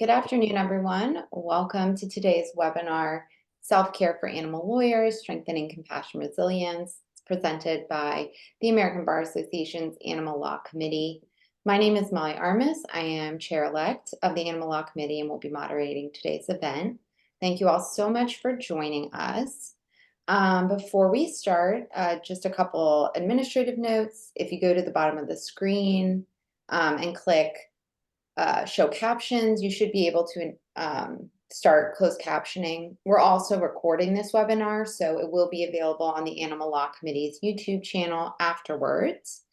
Good afternoon, everyone. Welcome to today's webinar, Self-Care for Animal Lawyers, Strengthening Compassion Resilience. It's presented by the American Bar Association's Animal Law Committee. My name is Molly Armis. I am chair-elect of the Animal Law Committee and will be moderating today's event. Thank you all so much for joining us. Before we start, just a couple administrative notes. If you go to the bottom of the screen and click show captions, you should be able to start closed captioning. We're also recording this webinar, so it will be available on the Animal Law Committee's YouTube channel afterwards.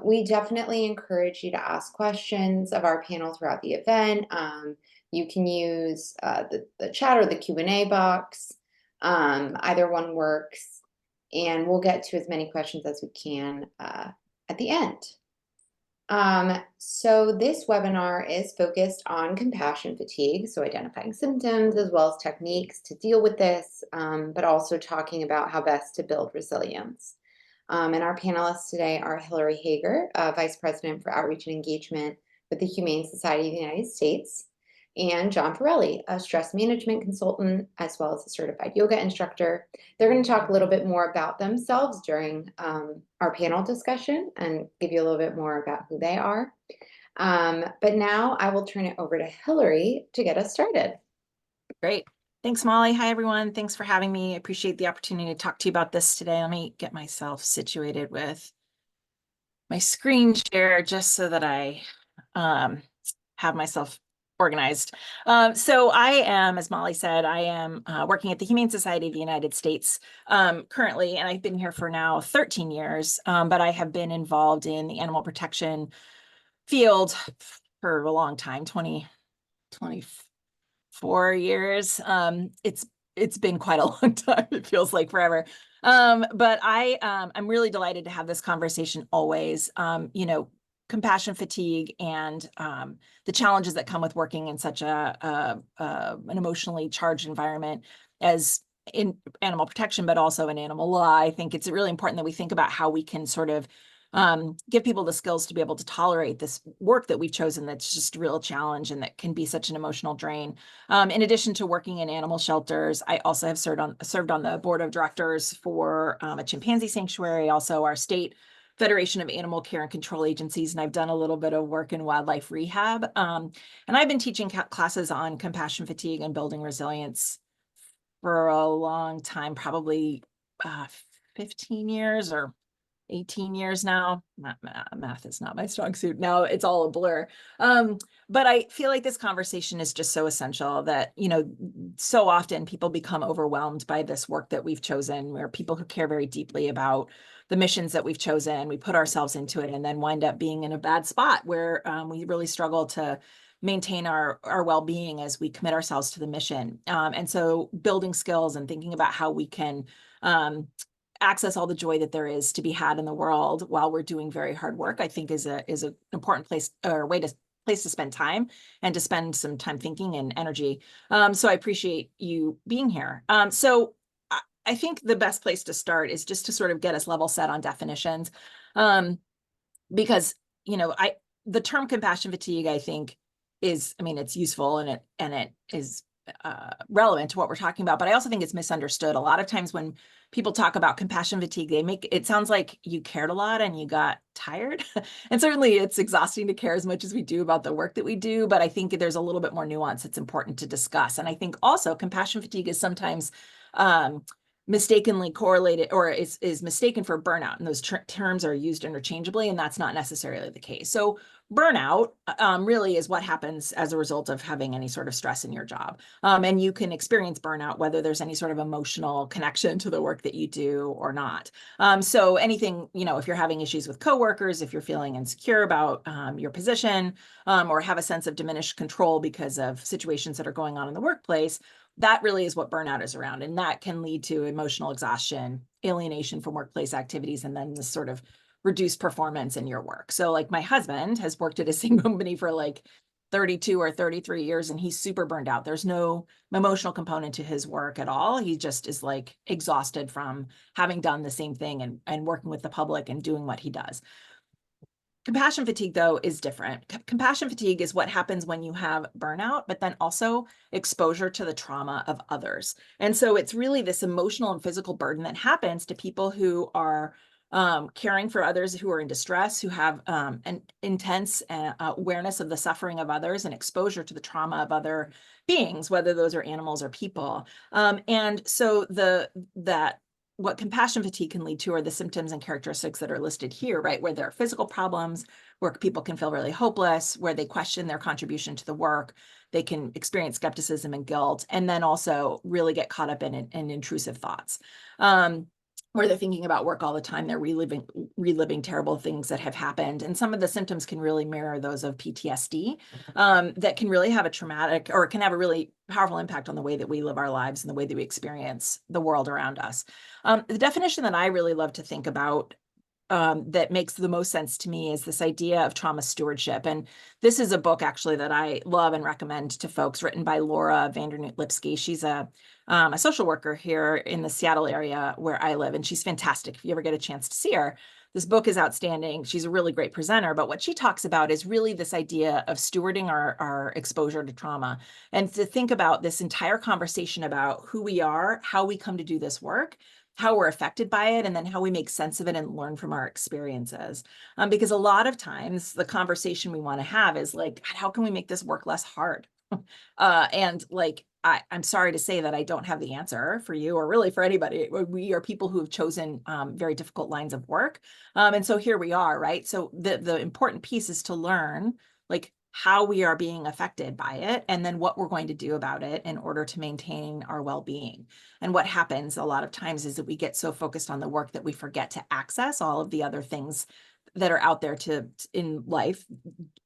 We definitely encourage you to ask questions of our panel throughout the event. You can use the chat or the Q&A box. Either one works, and we'll get to as many questions as we can at the end. So this webinar is focused on compassion fatigue, so identifying symptoms as well as techniques to deal with this, but also talking about how best to build resilience. And our panelists today are Hillary Hager, Vice President for Outreach and Engagement with the Humane Society of the United States, and John Pirelli, a stress management consultant, as well as a certified yoga instructor. They're going to talk a little bit more about themselves during our panel discussion and give you a little bit more about who they are. But now I will turn it over to Hillary to get us started. Great. Thanks, Molly. Hi, everyone. Thanks for having me. I appreciate the opportunity to talk to you about this today. Let me get myself situated with my screen share just so that I have myself organized. So I am, as Molly said, I am working at the Humane Society of the United States currently, and I've been here for now 13 years, but I have been involved in the animal protection field for a long time, 24 years. It's been quite a long time. It feels like forever. But I'm really delighted to have this conversation always. Compassion fatigue and the challenges that come with working in such an emotionally charged environment as in animal protection, but also in animal law. I think it's really important that we think about how we can sort of give people the skills to be able to tolerate this work that we've chosen that's just a real challenge and that can be such an emotional drain. In addition to working in animal shelters, I also have served on the board of directors for a chimpanzee sanctuary, also our state Federation of Animal Care and Control Agencies, and I've done a little bit of work in wildlife rehab. And I've been teaching classes on compassion fatigue and building resilience for a long time, probably 15 years or 18 years now. Math is not my strong suit. Now it's all a blur. But I feel like this conversation is just so essential that, so often people become overwhelmed by this work that we've chosen. We're people who care very deeply about the missions that we've chosen. We put ourselves into it and then wind up being in a bad spot where we really struggle to maintain our well-being as we commit ourselves to the mission. And so building skills and thinking about how we can access all the joy that there is to be had in the world while we're doing very hard work, I think is an important place or place to spend time and to spend some time thinking and energy. So I appreciate you being here. So I think the best place to start is just to sort of get us level set on definitions. Because, the term compassion fatigue, I think it's useful and it is relevant to what we're talking about, but I also think it's misunderstood. A lot of times when people talk about compassion fatigue, they make it sounds like you cared a lot and you got tired. And certainly it's exhausting to care as much as we do about the work that we do, but I think there's a little bit more nuance that's important to discuss. And I think also compassion fatigue is sometimes mistakenly correlated or is mistaken for burnout, and those terms are used interchangeably, and that's not necessarily the case. So burnout really is what happens as a result of having any sort of stress in your job. And you can experience burnout whether there's any sort of emotional connection to the work that you do or not. So anything, if you're having issues with coworkers, if you're feeling insecure about your position, or have a sense of diminished control because of situations that are going on in the workplace, that really is what burnout is around. And that can lead to emotional exhaustion, alienation from workplace activities, and then this sort of reduced performance in your work. So like my husband has worked at a same company for like 32 or 33 years, and he's super burned out. There's no emotional component to his work at all. He just is like exhausted from having done the same thing and working with the public and doing what he does. Compassion fatigue, though, is different. Compassion fatigue is what happens when you have burnout, but then also exposure to the trauma of others. And so it's really this emotional and physical burden that happens to people who are caring for others who are in distress, who have an intense awareness of the suffering of others and exposure to the trauma of other beings, whether those are animals or people. And so that what compassion fatigue can lead to are the symptoms and characteristics that are listed here, right? Where there are physical problems, where people can feel really hopeless, where they question their contribution to the work, they can experience skepticism and guilt, and then also really get caught up in intrusive thoughts. Where they're thinking about work all the time, they're reliving terrible things that have happened. And some of the symptoms can really mirror those of PTSD, that can really have a traumatic, or can have a really powerful impact on the way that we live our lives and the way that we experience the world around us. The definition that I really love to think about that makes the most sense to me is this idea of trauma stewardship. And this is a book actually that I love and recommend to folks, written by Laura Vandernoot-Lipsky. She's a social worker here in the Seattle area where I live, and she's fantastic. If you ever get a chance to see her, this book is outstanding. She's a really great presenter, but what she talks about is really this idea of stewarding our exposure to trauma, and to think about this entire conversation about who we are, how we come to do this work, how we're affected by it, and then how we make sense of it and learn from our experiences. Because a lot of times the conversation we want to have is like, how can we make this work less hard? And like, I'm sorry to say that I don't have the answer for you or really for anybody. We are people who have chosen very difficult lines of work. And so here we are, right? So the important piece is to learn like how we are being affected by it, and then what we're going to do about it in order to maintain our well-being. And what happens a lot of times is that we get so focused on the work that we forget to access all of the other things that are out there in life,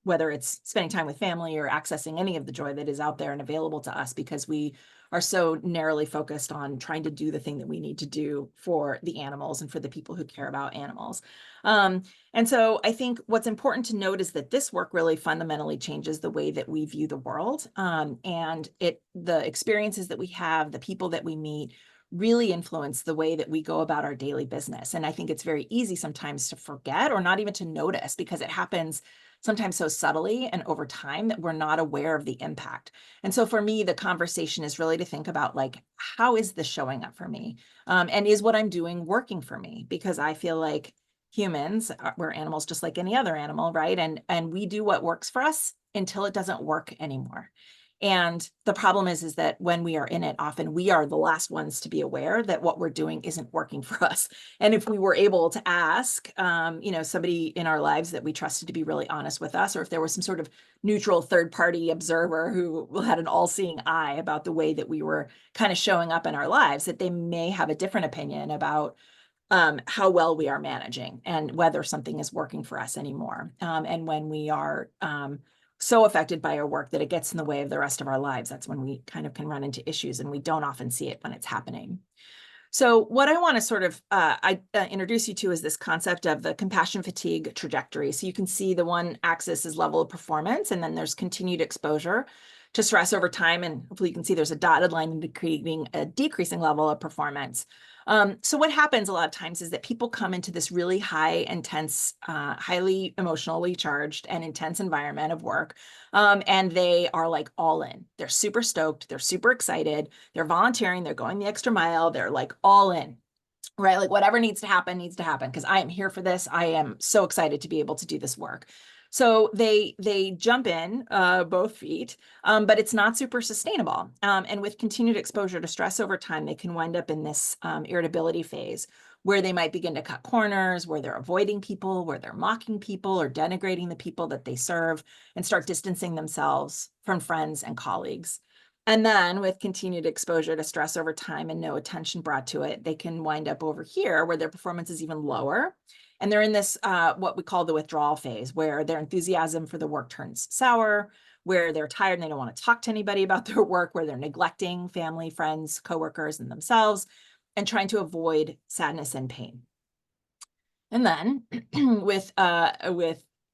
whether it's spending time with family or accessing any of the joy that is out there and available to us, because we are so narrowly focused on trying to do the thing that we need to do for the animals and for the people who care about animals. And so I think what's important to note is that this work really fundamentally changes the way that we view the world. And the experiences that we have, the people that we meet, really influence the way that we go about our daily business. And I think it's very easy sometimes to forget or not even to notice, because it happens sometimes so subtly and over time that we're not aware of the impact. And so for me, the conversation is really to think about like, how is this showing up for me? And is what I'm doing working for me? Because I feel like humans, we're animals just like any other animal, right? And we do what works for us until it doesn't work anymore. And the problem is that when we are in it, often we are the last ones to be aware that what we're doing isn't working for us. And if we were able to ask, somebody in our lives that we trusted to be really honest with us, or if there was some sort of neutral third-party observer who had an all-seeing eye about the way that we were kind of showing up in our lives, that they may have a different opinion about how well we are managing and whether something is working for us anymore. And when we are so affected by our work that it gets in the way of the rest of our lives, that's when we kind of can run into issues, and we don't often see it when it's happening. So what I want to sort of introduce you to is this concept of the compassion fatigue trajectory. So you can see the one axis is level of performance, and then there's continued exposure to stress over time. And hopefully you can see there's a dotted line indicating a decreasing level of performance. So what happens a lot of times is that people come into this really high, intense, highly emotionally charged and intense environment of work. And they are like all in. They're super stoked. They're super excited. They're volunteering. They're going the extra mile. They're like all in, right? Like whatever needs to happen because I am here for this. I am so excited to be able to do this work. So they jump in both feet, but it's not super sustainable. And with continued exposure to stress over time, they can wind up in this irritability phase where they might begin to cut corners, where they're avoiding people, where they're mocking people or denigrating the people that they serve, and start distancing themselves from friends and colleagues. And then with continued exposure to stress over time and no attention brought to it, they can wind up over here where their performance is even lower. And they're in this, what we call the withdrawal phase, where their enthusiasm for the work turns sour, where they're tired and they don't want to talk to anybody about their work, where they're neglecting family, friends, coworkers, and themselves, and trying to avoid sadness and pain. And then with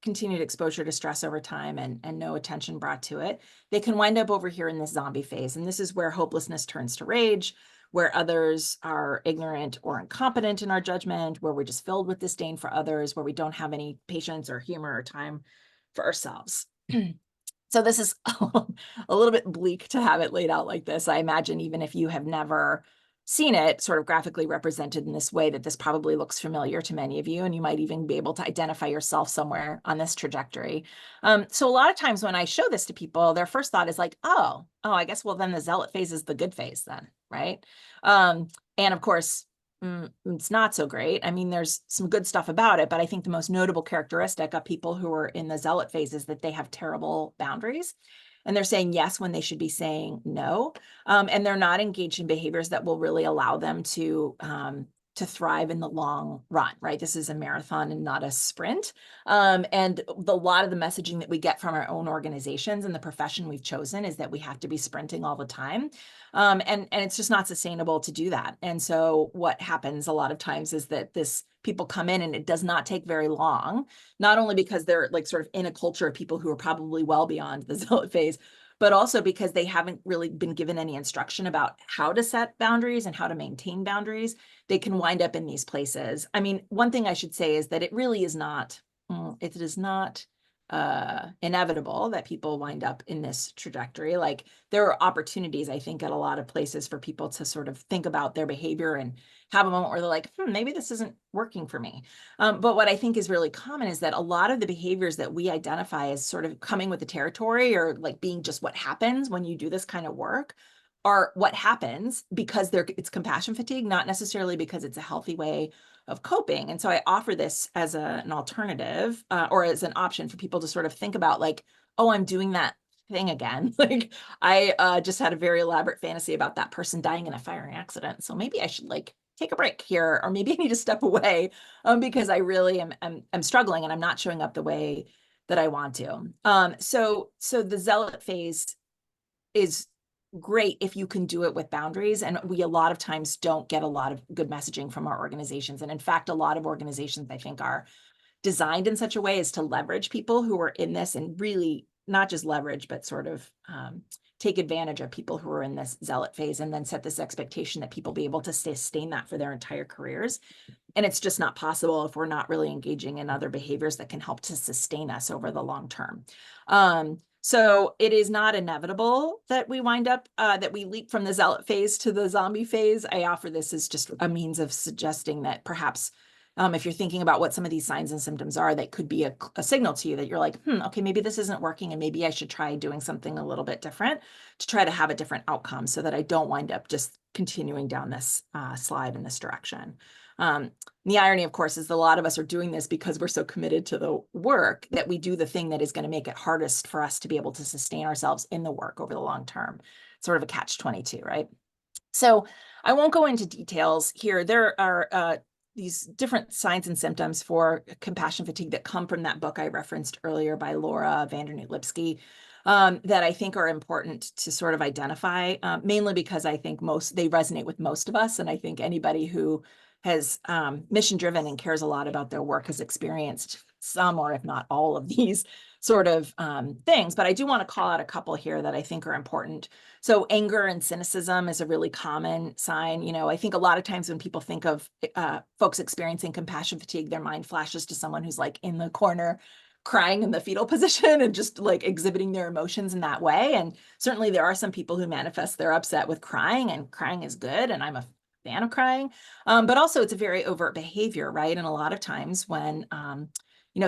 continued exposure to stress over time and no attention brought to it, they can wind up over here in this zombie phase. And this is where hopelessness turns to rage, where others are ignorant or incompetent in our judgment, where we're just filled with disdain for others, where we don't have any patience or humor or time for ourselves. So this is a little bit bleak to have it laid out like this. I imagine even if you have never seen it sort of graphically represented in this way, that this probably looks familiar to many of you, and you might even be able to identify yourself somewhere on this trajectory. So a lot of times when I show this to people, their first thought is like, I guess, well, then the zealot phase is the good phase then, right? And of course, it's not so great. I mean, there's some good stuff about it, but I think the most notable characteristic of people who are in the zealot phase is that they have terrible boundaries, and they're saying yes when they should be saying no. And they're not engaged in behaviors that will really allow them to thrive in the long run, right? This is a marathon and not a sprint. And a lot of the messaging that we get from our own organizations and the profession we've chosen is that we have to be sprinting all the time. And it's just not sustainable to do that. And so what happens a lot of times is that people come in and it does not take very long, not only because they're like sort of in a culture of people who are probably well beyond the zealot phase, but also because they haven't really been given any instruction about how to set boundaries and how to maintain boundaries. They can wind up in these places. I mean, one thing I should say is that it really is not, it is not inevitable that people wind up in this trajectory. Like, there are opportunities, I think, at a lot of places for people to sort of think about their behavior and have a moment where they're like, maybe this isn't working for me. But what I think is really common is that a lot of the behaviors that we identify as sort of coming with the territory, or like being just what happens when you do this kind of work, are what happens because it's compassion fatigue, not necessarily because it's a healthy way of coping. And so I offer this as an alternative or as an option for people to sort of think about, like, oh, I'm doing that thing again. Like, I just had a very elaborate fantasy about that person dying in a fire accident. So maybe I should like take a break here, or maybe I need to step away because I really am struggling and I'm not showing up the way that I want to. So the zealot phase is great if you can do it with boundaries. And we a lot of times don't get a lot of good messaging from our organizations. And in fact, a lot of organizations, I think, are designed in such a way as to leverage people who are in this, and really not just leverage, but sort of take advantage of people who are in this zealot phase, and then set this expectation that people be able to sustain that for their entire careers. And it's just not possible if we're not really engaging in other behaviors that can help to sustain us over the long term. So it is not inevitable that we wind up, that we leap from the zealot phase to the zombie phase. I offer this as just a means of suggesting that perhaps if you're thinking about what some of these signs and symptoms are, that could be a signal to you that you're like, okay, maybe this isn't working, and maybe I should try doing something a little bit different to try to have a different outcome, so that I don't wind up just continuing down this slide in this direction. The irony, of course, is that a lot of us are doing this because we're so committed to the work that we do the thing that is going to make it hardest for us to be able to sustain ourselves in the work over the long term. Sort of a catch-22, right? So I won't go into details here. There are these different signs and symptoms for compassion fatigue that come from that book I referenced earlier by Laura Vandernoot-Lipsky, that I think are important to sort of identify, mainly because I think they resonate with most of us. And I think anybody who has mission driven and cares a lot about their work has experienced some, or if not all, of these sort of things. But I do want to call out a couple here that I think are important. So anger and cynicism is a really common sign. You know, I think a lot of times when people think of folks experiencing compassion fatigue, their mind flashes to someone who's like in the corner crying in the fetal position and just like exhibiting their emotions in that way. And certainly there are some people who manifest their upset with crying, and crying is good, and I'm a fan of crying. But also it's a very overt behavior, right? And a lot of times when,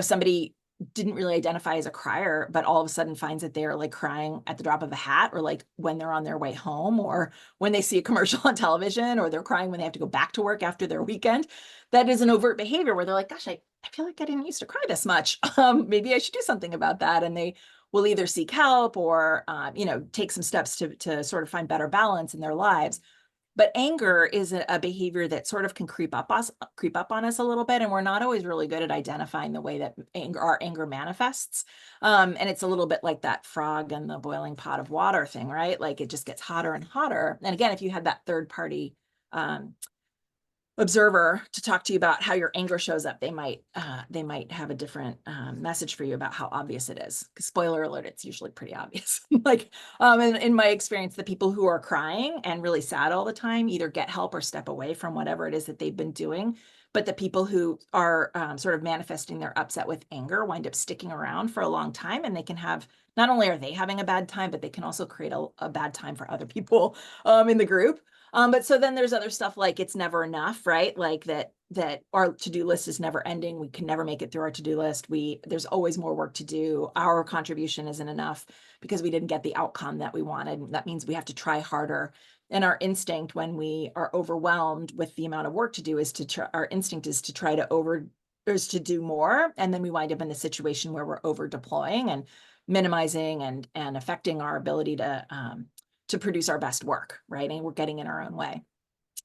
somebody didn't really identify as a crier, but all of a sudden finds that they're like crying at the drop of a hat, or like when they're on their way home, or when they see a commercial on television, or they're crying when they have to go back to work after their weekend. That is an overt behavior where they're like, gosh, I feel like I didn't used to cry this much. Maybe I should do something about that. And they will either seek help or, take some steps to sort of find better balance in their lives. But anger is a behavior that sort of can creep up on us a little bit, and we're not always really good at identifying the way that our anger manifests. And it's a little bit like that frog in the boiling pot of water thing, right? Like, it just gets hotter and hotter. And again, if you had that third party observer to talk to you about how your anger shows up, they might have a different message for you about how obvious it is. 'Cause spoiler alert, it's usually pretty obvious. Like in my experience, the people who are crying and really sad all the time either get help or step away from whatever it is that they've been doing. But the people who are sort of manifesting their upset with anger wind up sticking around for a long time, and they can have, not only are they having a bad time, but they can also create a bad time for other people in the group. But so then there's other stuff like it's never enough, right? Like that our to-do list is never ending. We can never make it through our to-do list. There's always more work to do. Our contribution isn't enough because we didn't get the outcome that we wanted. That means we have to try harder. And our instinct when we are overwhelmed with the amount of work to do is to try, our instinct is to try to is to do more. And then we wind up in the situation where we're over deploying and minimizing and affecting our ability to produce our best work, right? And we're getting in our own way.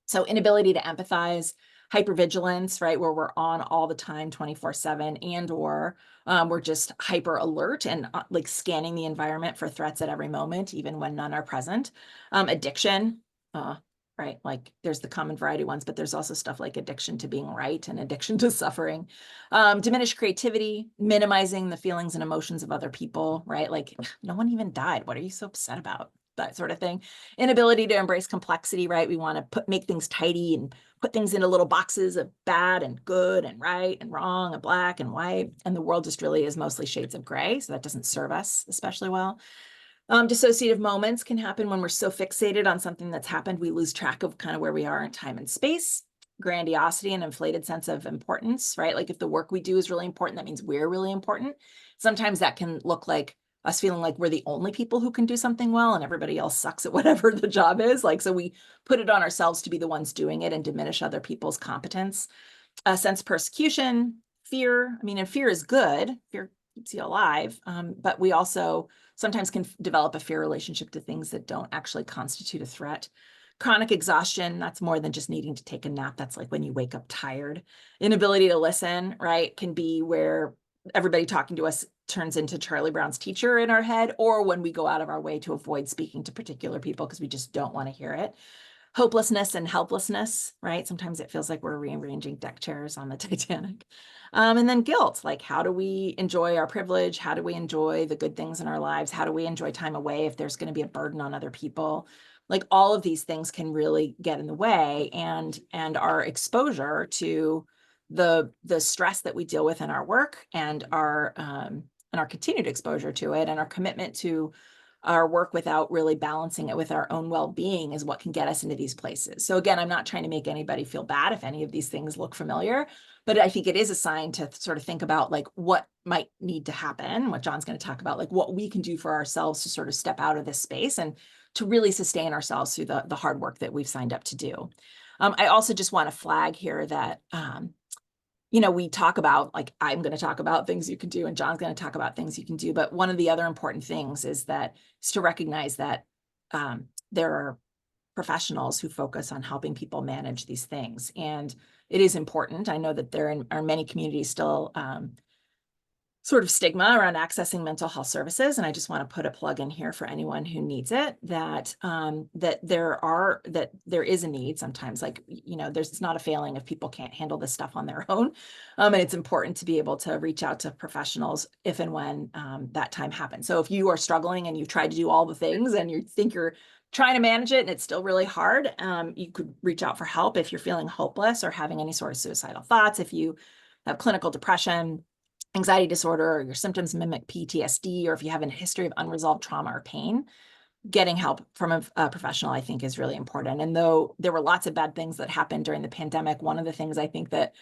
So inability to empathize, hypervigilance, right? Where we're on all the time, 24/7, and or we're just hyper alert and like scanning the environment for threats at every moment, even when none are present. Addiction, right? Like there's the common variety ones, but there's also stuff like addiction to being right and addiction to suffering. Diminished creativity, minimizing the feelings and emotions of other people, right? Like no one even died. What are you so upset about? That sort of thing. Inability to embrace complexity, right? We want to make things tidy and put things into little boxes of bad and good and right and wrong and black and white. And the world just really is mostly shades of gray. So that doesn't serve us especially well. Dissociative moments can happen when we're so fixated on something that's happened, we lose track of kind of where we are in time and space. Grandiosity and inflated sense of importance, right? Like if the work we do is really important, that means we're really important. Sometimes that can look like us feeling like we're the only people who can do something well and everybody else sucks at whatever the job is. Like, so we put it on ourselves to be the ones doing it and diminish other people's competence. A sense of persecution, fear. I mean, and fear is good. Fear keeps you alive. But we also sometimes can develop a fear relationship to things that don't actually constitute a threat. Chronic exhaustion, that's more than just needing to take a nap. That's like when you wake up tired. Inability to listen, right, can be where everybody talking to us turns into Charlie Brown's teacher in our head, or when we go out of our way to avoid speaking to particular people because we just don't want to hear it. Hopelessness and helplessness, right? Sometimes it feels like we're rearranging deck chairs on the Titanic. And then guilt, like how do we enjoy our privilege? How do we enjoy the good things in our lives? How do we enjoy time away if there's going to be a burden on other people? Like all of these things can really get in the way, and our exposure to the stress that we deal with in our work and our continued exposure to it and our commitment to our work without really balancing it with our own well-being is what can get us into these places. So again, I'm not trying to make anybody feel bad if any of these things look familiar, but I think it is a sign to sort of think about like what might need to happen, what John's going to talk about, like what we can do for ourselves to sort of step out of this space and to really sustain ourselves through the hard work that we've signed up to do. I also just want to flag here that we talk about, like, I'm going to talk about things you can do and John's going to talk about things you can do. But one of the other important things is to recognize that there are professionals who focus on helping people manage these things. And it is important. I know that there are many communities still sort of stigma around accessing mental health services. And I just want to put a plug in here for anyone who needs it, that there is a need sometimes, like, it's not a failing if people can't handle this stuff on their own. And it's important to be able to reach out to professionals if and when that time happens. So if you are struggling and you've tried to do all the things and you think you're trying to manage it and it's still really hard, you could reach out for help if you're feeling hopeless or having any sort of suicidal thoughts, if you have clinical depression, anxiety disorder, or your symptoms mimic PTSD, or if you have a history of unresolved trauma or pain, getting help from a professional, I think, is really important. And though there were lots of bad things that happened during the pandemic, one of the things I think that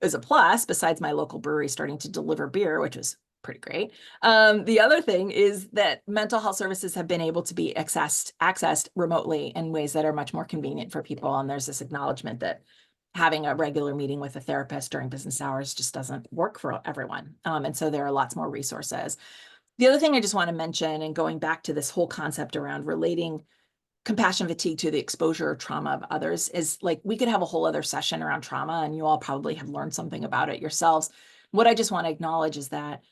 is a plus, besides my local brewery starting to deliver beer, which was pretty great, the other thing is that mental health services have been able to be accessed remotely in ways that are much more convenient for people. And there's this acknowledgement that having a regular meeting with a therapist during business hours just doesn't work for everyone. And so there are lots more resources. The other thing I just want to mention, and going back to this whole concept around relating compassion fatigue to the exposure or trauma of others, is like we could have a whole other session around trauma, and you all probably have learned something about it yourselves. What I just want to acknowledge is that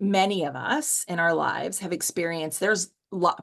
many of us in our lives have experienced, there's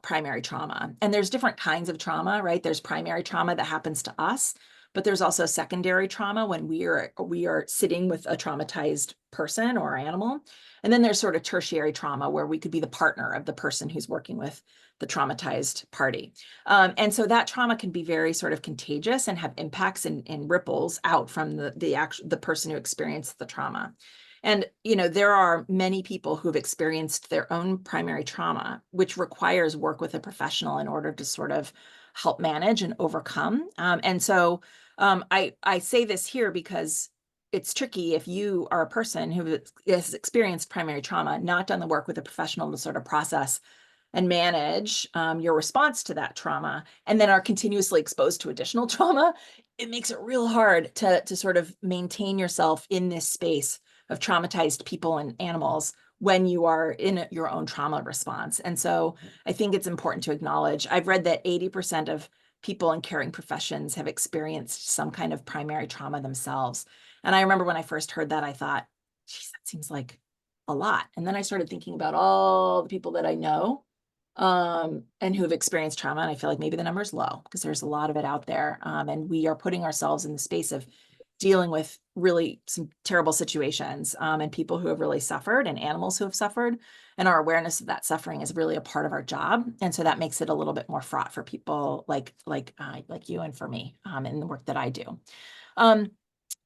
primary trauma, and there's different kinds of trauma, right? There's primary trauma that happens to us, but there's also secondary trauma when we are sitting with a traumatized person or animal. And then there's sort of tertiary trauma where we could be the partner of the person who's working with the traumatized party. And so that trauma can be very sort of contagious and have impacts and ripples out from the person who experienced the trauma. And, there are many people who've experienced their own primary trauma, which requires work with a professional in order to sort of help manage and overcome. And so I say this here because it's tricky if you are a person who has experienced primary trauma, not done the work with a professional to sort of process and manage your response to that trauma, and then are continuously exposed to additional trauma. It makes it real hard to sort of maintain yourself in this space of traumatized people and animals when you are in your own trauma response. And so I think it's important to acknowledge, I've read that 80% of people in caring professions have experienced some kind of primary trauma themselves. And I remember when I first heard that, I thought, geez, that seems like a lot. And then I started thinking about all the people that I know and who have experienced trauma. And I feel like maybe the number is low because there's a lot of it out there. And we are putting ourselves in the space of dealing with really some terrible situations and people who have really suffered and animals who have suffered. And our awareness of that suffering is really a part of our job. And so that makes it a little bit more fraught for people like you and for me in the work that I do.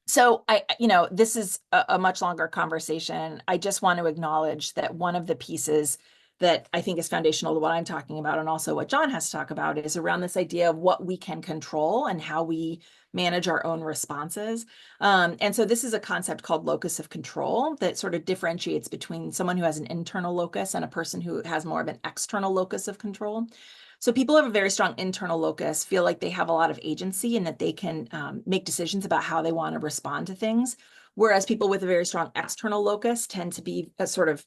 So this is a much longer conversation. I just want to acknowledge that one of the pieces that I think is foundational to what I'm talking about, and also what John has to talk about, is around this idea of what we can control and how we manage our own responses. And so this is a concept called locus of control that sort of differentiates between someone who has an internal locus and a person who has more of an external locus of control. So people have a very strong internal locus, feel like they have a lot of agency and that they can make decisions about how they want to respond to things. Whereas people with a very strong external locus tend to be a sort of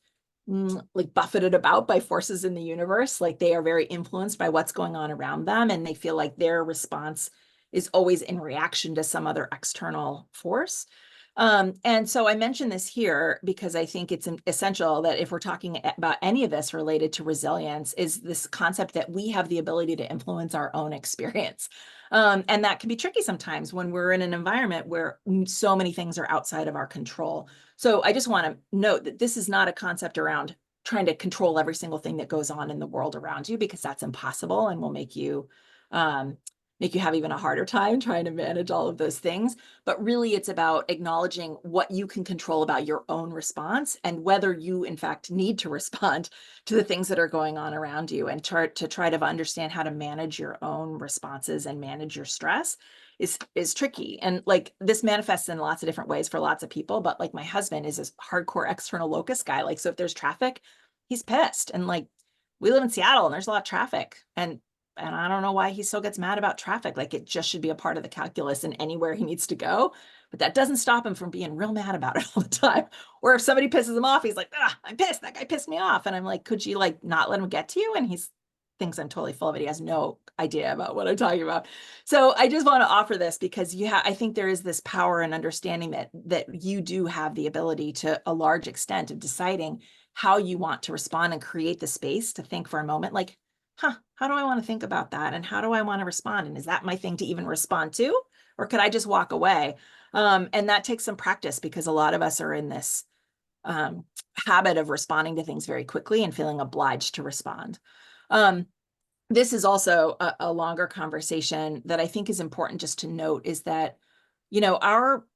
like buffeted about by forces in the universe. Like they are very influenced by what's going on around them, and they feel like their response is always in reaction to some other external force. And so I mention this here because I think it's essential that if we're talking about any of this related to resilience, is this concept that we have the ability to influence our own experience. And that can be tricky sometimes when we're in an environment where so many things are outside of our control. So I just want to note that this is not a concept around trying to control every single thing that goes on in the world around you, because that's impossible and will make you have even a harder time trying to manage all of those things. But really, it's about acknowledging what you can control about your own response and whether you, in fact, need to respond to the things that are going on around you, and try to understand how to manage your own responses and manage your stress is tricky. And like this manifests in lots of different ways for lots of people. But like my husband is this hardcore external locus guy. Like, so if there's traffic, he's pissed. And like we live in Seattle and there's a lot of traffic. And I don't know why he still gets mad about traffic. Like it just should be a part of the calculus in anywhere he needs to go. But that doesn't stop him from being real mad about it all the time. Or if somebody pisses him off, he's like, I'm pissed. That guy pissed me off. And I'm like, could you like not let him get to you? And he thinks I'm totally full of it. He has no idea about what I'm talking about. So I just want to offer this because I think there is this power and understanding that you do have the ability to a large extent of deciding how you want to respond and create the space to think for a moment, like, how do I want to think about that? And how do I want to respond? And is that my thing to even respond to? Or could I just walk away? And that takes some practice because a lot of us are in this habit of responding to things very quickly and feeling obliged to respond. This is also a longer conversation that I think is important just to note, is that, our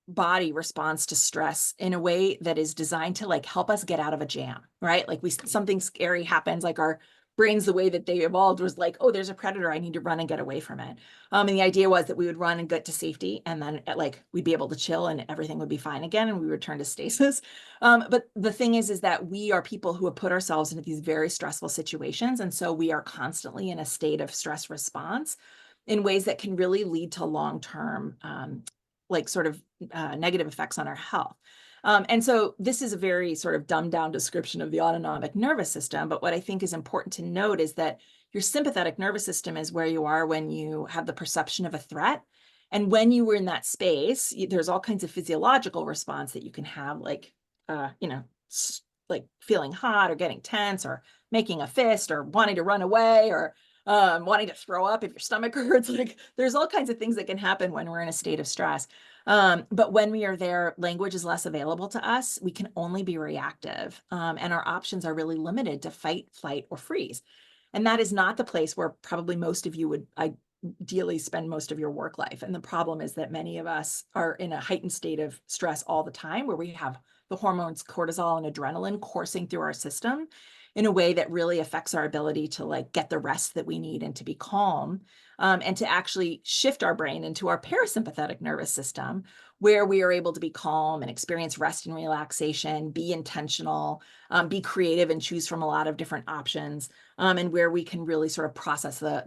body responds to stress in a way that is designed to like help us get out of a jam, right? Like something scary happens, like our brains, the way that they evolved was like, oh, there's a predator, I need to run and get away from it. And the idea was that we would run and get to safety, and then like we'd be able to chill and everything would be fine again, and we would return to stasis. But the thing is that we are people who have put ourselves into these very stressful situations, and so we are constantly in a state of stress response in ways that can really lead to long-term like sort of negative effects on our health. And so this is a very sort of dumbed down description of the autonomic nervous system. But what I think is important to note is that your sympathetic nervous system is where you are when you have the perception of a threat. And when you were in that space, there's all kinds of physiological response that you can have, like, like feeling hot or getting tense or making a fist or wanting to run away or wanting to throw up if your stomach hurts. Like there's all kinds of things that can happen when we're in a state of stress. But when we are there, language is less available to us. We can only be reactive, and our options are really limited to fight, flight, or freeze. And that is not the place where probably most of you would ideally spend most of your work life. And the problem is that many of us are in a heightened state of stress all the time, where we have the hormones cortisol and adrenaline coursing through our system in a way that really affects our ability to like get the rest that we need and to be calm, and to actually shift our brain into our parasympathetic nervous system, where we are able to be calm and experience rest and relaxation, be intentional, be creative and choose from a lot of different options, and where we can really sort of process our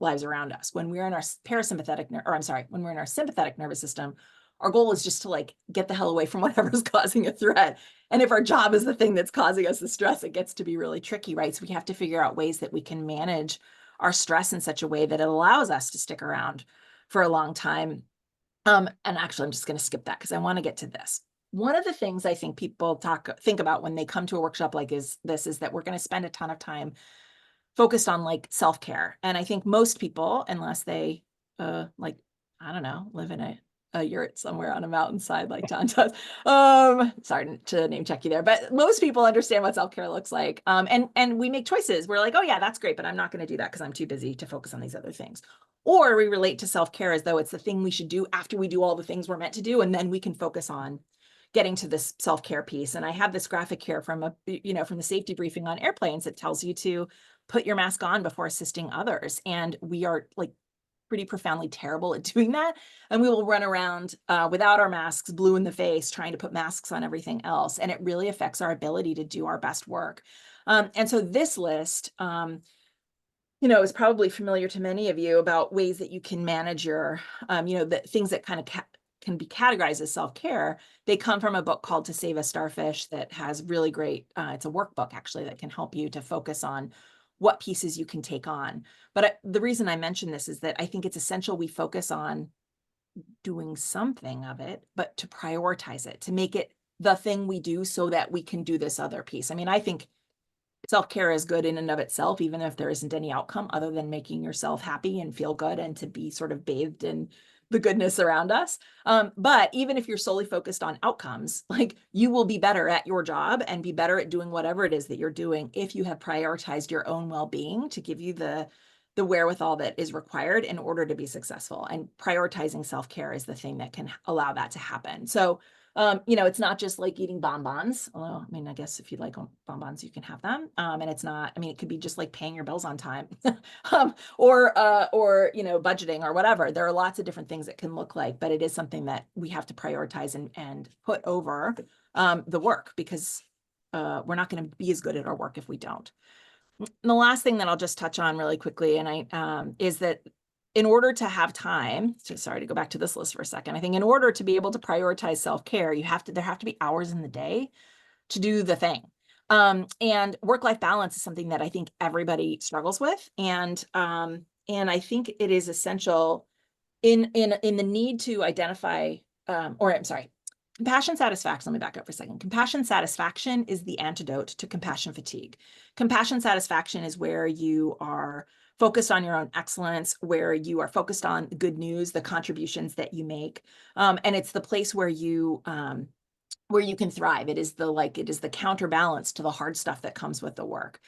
lives around us. When we're in our parasympathetic, or I'm sorry, when we're in our sympathetic nervous system, our goal is just to like get the hell away from whatever's causing a threat. And if our job is the thing that's causing us the stress, it gets to be really tricky, right? So we have to figure out ways that we can manage our stress in such a way that it allows us to stick around for a long time. And actually, I'm just going to skip that because I want to get to this. One of the things I think people think about when they come to a workshop like is that we're going to spend a ton of time focused on like self-care. And I think most people, unless they like, I don't know, live in a yurt somewhere on a mountainside like John does. Sorry to name check you there, but most people understand what self-care looks like. And we make choices. We're like, oh yeah, that's great, but I'm not going to do that because I'm too busy to focus on these other things. Or we relate to self-care as though it's the thing we should do after we do all the things we're meant to do, and then we can focus on getting to this self-care piece. And I have this graphic here from from the safety briefing on airplanes that tells you to put your mask on before assisting others. And we are like pretty profoundly terrible at doing that. And we will run around without our masks, blue in the face, trying to put masks on everything else. And it really affects our ability to do our best work. And so this list, is probably familiar to many of you about ways that you can manage your, the things that kind of can be categorized as self-care. They come from a book called To Save a Starfish that has really great, it's a workbook actually that can help you to focus on what pieces you can take on. But the reason I mention this is that I think it's essential we focus on doing something of it, but to prioritize it, to make it the thing we do so that we can do this other piece. I mean, I think self-care is good in and of itself, even if there isn't any outcome other than making yourself happy and feel good and to be sort of bathed in the goodness around us. But even if you're solely focused on outcomes, like you will be better at your job and be better at doing whatever it is that you're doing if you have prioritized your own well-being to give you the wherewithal that is required in order to be successful. And prioritizing self-care is the thing that can allow that to happen. So it's not just like eating bonbons. Although, I mean, I guess if you like bonbons, you can have them. And it's not, I mean, it could be just like paying your bills on time, or budgeting or whatever. There are lots of different things it can look like, but it is something that we have to prioritize and put over the work, because we're not going to be as good at our work if we don't. And the last thing that I'll just touch on really quickly, and is that in order to have time, so sorry to go back to this list for a second, I think in order to be able to prioritize self-care, there have to be hours in the day to do the thing. And work-life balance is something that I think everybody struggles with. And I think it is essential in the need to identify, compassion satisfaction. Let me back up for a second. Compassion satisfaction is the antidote to compassion fatigue. Compassion satisfaction is where you are focused on your own excellence, where you are focused on good news, the contributions that you make. And it's the place where you can thrive. It is the counterbalance to the hard stuff that comes with the work.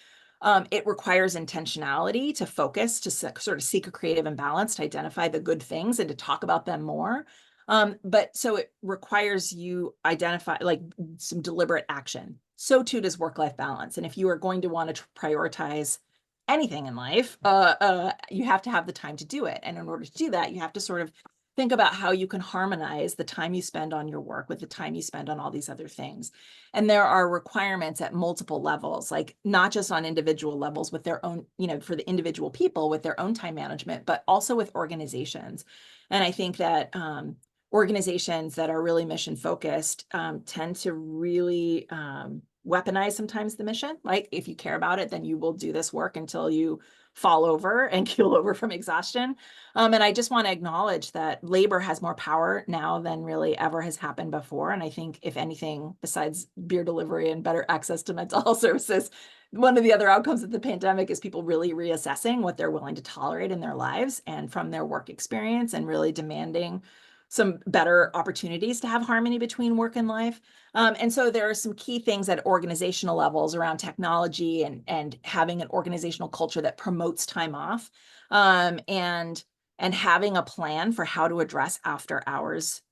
It requires intentionality to focus, to sort of seek a creative imbalance, to identify the good things and to talk about them more. But so it requires you identify like some deliberate action. So too does work-life balance. And if you are going to want to prioritize anything in life, you have to have the time to do it. And in order to do that, you have to sort of think about how you can harmonize the time you spend on your work with the time you spend on all these other things. And there are requirements at multiple levels, like not just on individual levels with their own, for the individual people with their own time management, but also with organizations. And I think that organizations that are really mission focused tend to really weaponize sometimes the mission. Like if you care about it, then you will do this work until you fall over and keel over from exhaustion. And I just want to acknowledge that labor has more power now than really ever has happened before. And I think, if anything, besides beer delivery and better access to mental health services, one of the other outcomes of the pandemic is people really reassessing what they're willing to tolerate in their lives and from their work experience, and really demanding some better opportunities to have harmony between work and life. And so there are some key things at organizational levels around technology and having an organizational culture that promotes time off, and having a plan for how to address after hours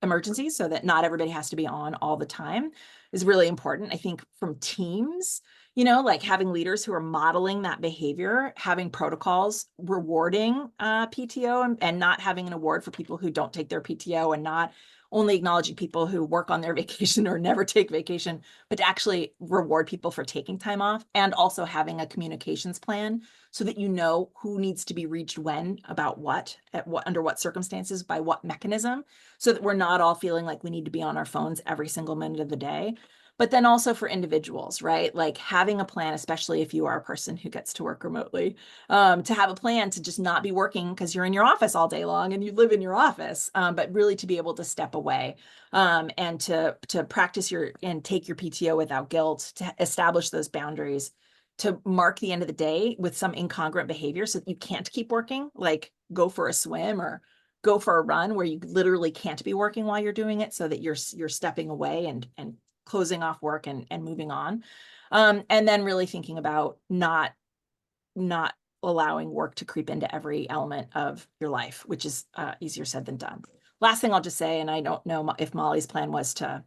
emergencies, so that not everybody has to be on all the time, is really important. I think from teams, like having leaders who are modeling that behavior, having protocols rewarding PTO, and not having an award for people who don't take their PTO, and not only acknowledging people who work on their vacation or never take vacation, but to actually reward people for taking time off, and also having a communications plan so that you know who needs to be reached when, about what, at what, under what circumstances, by what mechanism, so that we're not all feeling like we need to be on our phones every single minute of the day. But then also for individuals, right? Like having a plan, especially if you are a person who gets to work remotely, to have a plan to just not be working because you're in your office all day long and you live in your office, but really to be able to step away, and to practice and take your PTO without guilt, to establish those boundaries, to mark the end of the day with some incongruent behavior so that you can't keep working, like go for a swim or go for a run where you literally can't be working while you're doing it, so that you're stepping away and closing off work and moving on. And then really thinking about not allowing work to creep into every element of your life, which is easier said than done. Last thing I'll just say, and I don't know if Molly's plan was to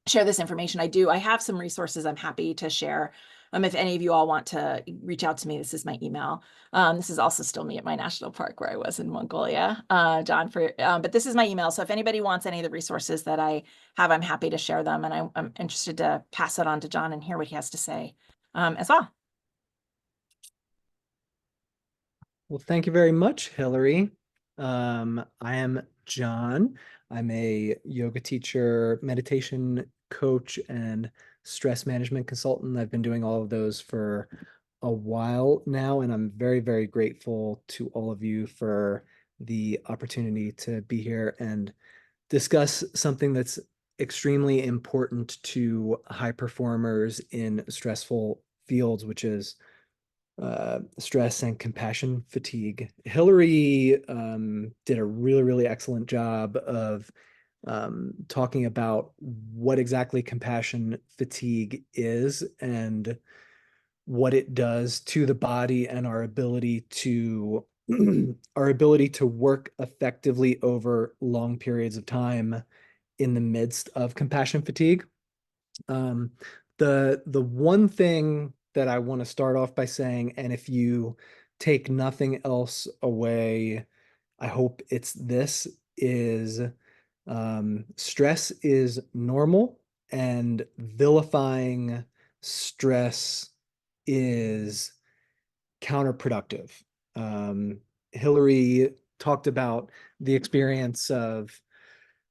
share this information. I have some resources I'm happy to share. If any of you all want to reach out to me, this is my email. This is also still me at my national park where I was in Mongolia, John, but this is my email. So if anybody wants any of the resources that I have, I'm happy to share them. And I'm interested to pass it on to John and hear what he has to say as well. Well, thank you very much, Hillary. I am John. I'm a yoga teacher, meditation coach, and stress management consultant. I've been doing all of those for a while now, and I'm very, very grateful to all of you for the opportunity to be here and discuss something that's extremely important to high performers in stressful fields, which is stress and compassion fatigue. Hillary did a really, really excellent job of talking about what exactly compassion fatigue is and what it does to the body and our ability to our ability to work effectively over long periods of time in the midst of compassion fatigue. Um, the one thing that I want to start off by saying, and if you take nothing else away, I hope it's this, is stress is normal, and vilifying stress is counterproductive. Hillary talked about the experience of,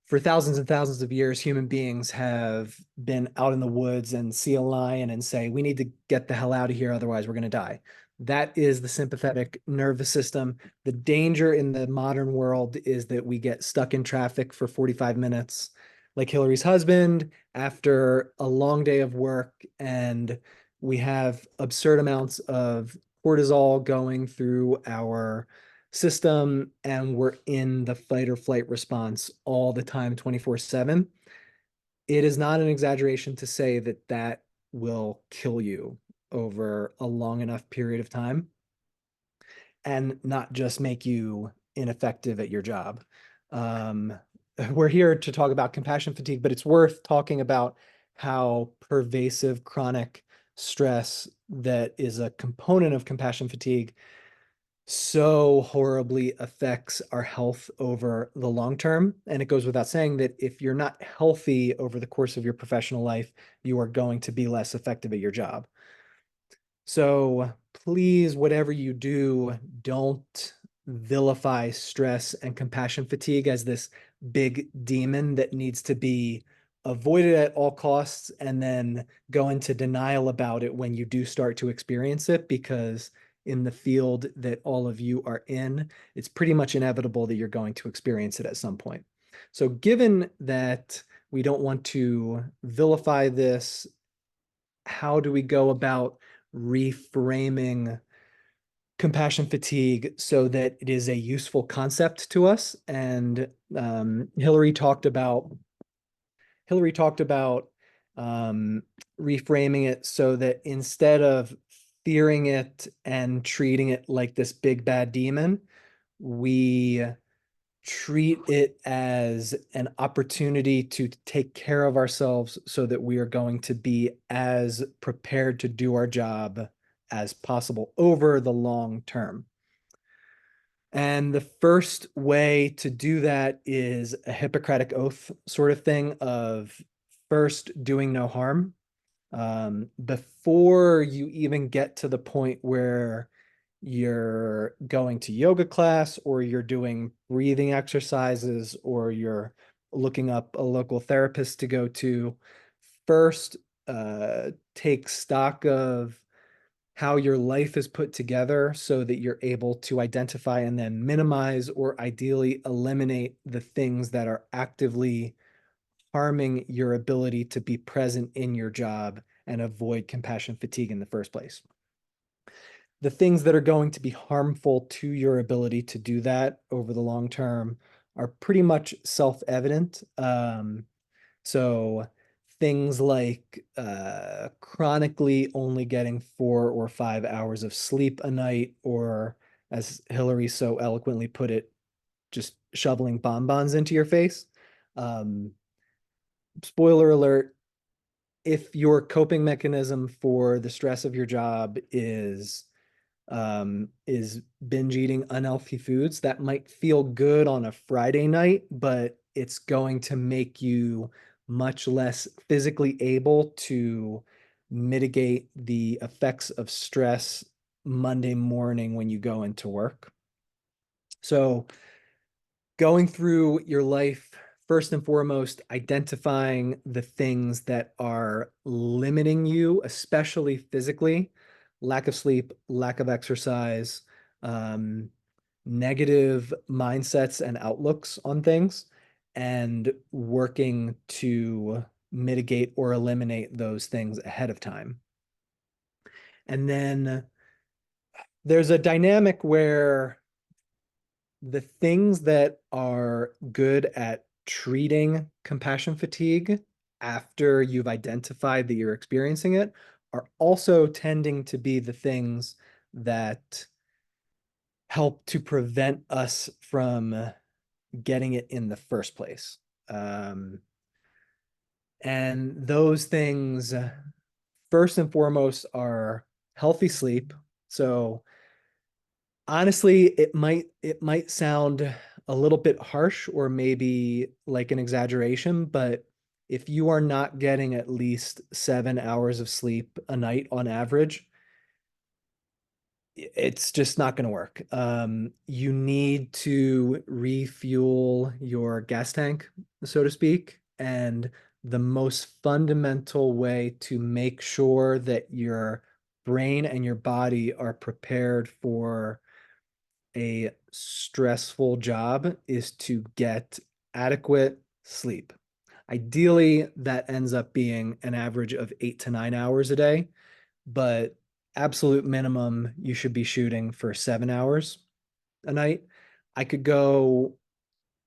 for thousands and thousands of years, human beings have been out in the woods and see a lion and say, we need to get the hell out of here, otherwise we're going to die. That is the sympathetic nervous system. The danger in the modern world is that we get stuck in traffic for 45 minutes, like Hillary's husband, after a long day of work, and we have absurd amounts of cortisol going through our system, and we're in the fight or flight response all the time, 24/7. It is not an exaggeration to say that that will kill you over a long enough period of time, and not just make you ineffective at your job. We're here to talk about compassion fatigue, but it's worth talking about how pervasive chronic stress that is a component of compassion fatigue so horribly affects our health over the long term. And it goes without saying that if you're not healthy over the course of your professional life, you are going to be less effective at your job. So please, whatever you do, don't vilify stress and compassion fatigue as this big demon that needs to be avoid it at all costs and then go into denial about it when you do start to experience it, because in the field that all of you are in, it's pretty much inevitable that you're going to experience it at some point. So given that we don't want to vilify this, how do we go about reframing compassion fatigue so that it is a useful concept to us? And Hillary talked about reframing it so that instead of fearing it and treating it like this big bad demon, we treat it as an opportunity to take care of ourselves so that we are going to be as prepared to do our job as possible over the long term. And the first way to do that is a Hippocratic oath sort of thing of first doing no harm. Before you even get to the point where you're going to yoga class or you're doing breathing exercises or you're looking up a local therapist to go to, first take stock of how your life is put together so that you're able to identify and then minimize or ideally eliminate the things that are actively harming your ability to be present in your job and avoid compassion fatigue in the first place. The things that are going to be harmful to your ability to do that over the long term are pretty much self-evident. So things like chronically only getting 4 or 5 hours of sleep a night, or as Hillary so eloquently put it, just shoveling bonbons into your face. Spoiler alert, if your coping mechanism for the stress of your job is binge eating unhealthy foods, that might feel good on a Friday night, but it's going to make you much less physically able to mitigate the effects of stress Monday morning when you go into work. So going through your life, first and foremost, identifying the things that are limiting you, especially physically, lack of sleep, lack of exercise, negative mindsets and outlooks on things, and working to mitigate or eliminate those things ahead of time. And then there's a dynamic where the things that are good at treating compassion fatigue after you've identified that you're experiencing it are also tending to be the things that help to prevent us from getting it in the first place. And those things, first and foremost, are healthy sleep. So honestly, it might sound a little bit harsh or maybe like an exaggeration, but if you are not getting at least 7 hours of sleep a night on average, it's just not going to work. You need to refuel your gas tank, so to speak. And the most fundamental way to make sure that your brain and your body are prepared for a stressful job is to get adequate sleep. Ideally, that ends up being an average of 8 to 9 hours a day, but absolute minimum, you should be shooting for 7 hours a night. I could go,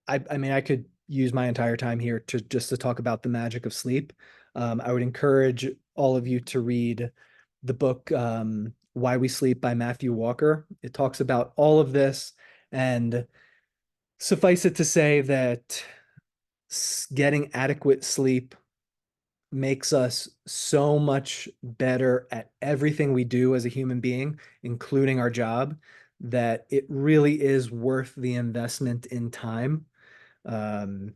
I mean, I could use my entire time here to just to talk about the magic of sleep. I would encourage all of you to read the book Why We Sleep by Matthew Walker. It talks about all of this, and suffice it to say that getting adequate sleep makes us so much better at everything we do as a human being, including our job, that it really is worth the investment in time. And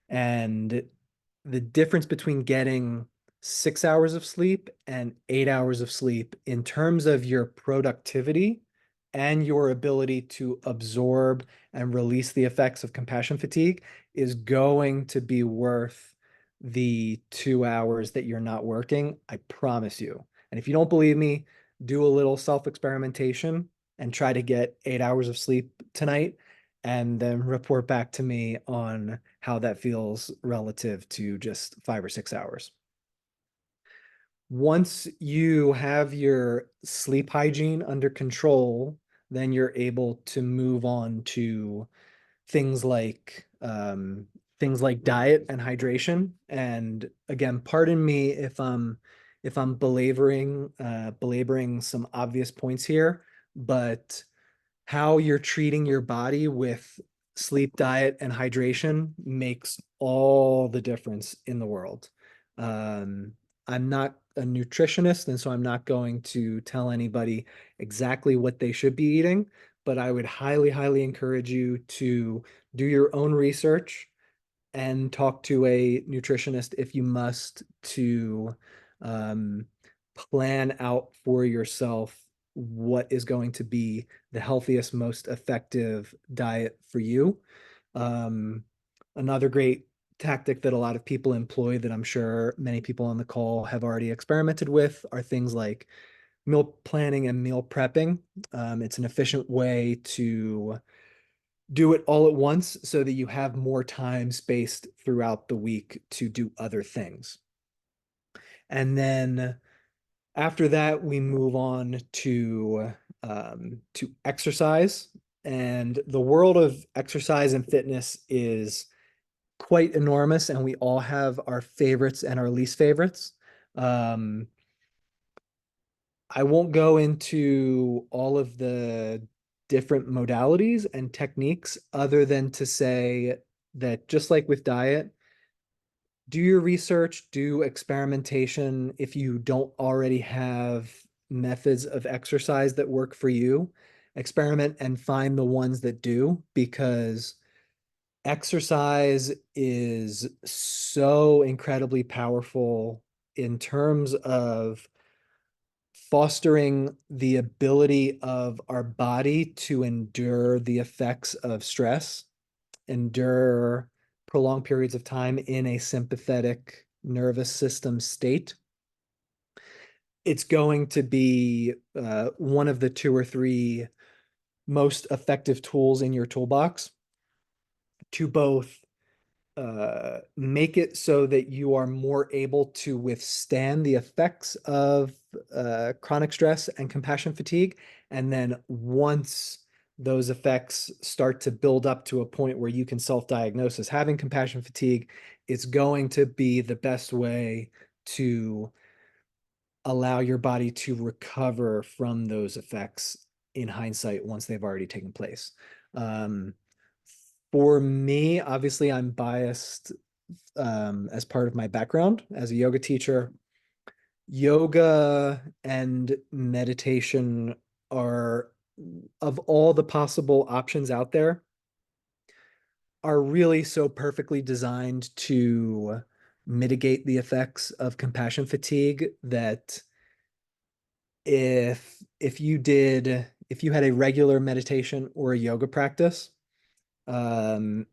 the difference between getting 6 hours of sleep and 8 hours of sleep in terms of your productivity and your ability to absorb and release the effects of compassion fatigue is going to be worth the 2 hours that you're not working. I promise you. And if you don't believe me, do a little self-experimentation and try to get 8 hours of sleep tonight, and then report back to me on how that feels relative to just 5 or 6 hours. Once you have your sleep hygiene under control, then you're able to move on to things like diet and hydration. And again, pardon me if I'm belaboring some obvious points here, but how you're treating your body with sleep, diet, and hydration makes all the difference in the world. I'm not a nutritionist, and so I'm not going to tell anybody exactly what they should be eating, but I would highly, highly encourage you to do your own research and talk to a nutritionist if you must, to um, plan out for yourself what is going to be the healthiest, most effective diet for you. Um, Another great tactic that a lot of people employ, that I'm sure many people on the call have already experimented with, are things like meal planning and meal prepping. It's an efficient way to do it all at once so that you have more time spaced throughout the week to do other things. And then after that, we move on to exercise. And the world of exercise and fitness is quite enormous, and we all have our favorites and our least favorites. Um, I won't go into all of the different modalities and techniques, other than to say that, just like with diet, do your research, do experimentation. If you don't already have methods of exercise that work for you, experiment and find the ones that do, because exercise is so incredibly powerful in terms of fostering the ability of our body to endure the effects of stress, endure prolonged periods of time in a sympathetic nervous system state. It's going to be one of the 2 or 3 most effective tools in your toolbox to both make it so that you are more able to withstand the effects of chronic stress and compassion fatigue. And then once those effects start to build up to a point where you can self-diagnose as having compassion fatigue, it's going to be the best way to allow your body to recover from those effects in hindsight once they've already taken place. Um, for me, obviously, I'm biased as part of my background as a yoga teacher. Yoga and meditation are, of all the possible options out there, are really so perfectly designed to mitigate the effects of compassion fatigue that if you had a regular meditation or a yoga practice, um,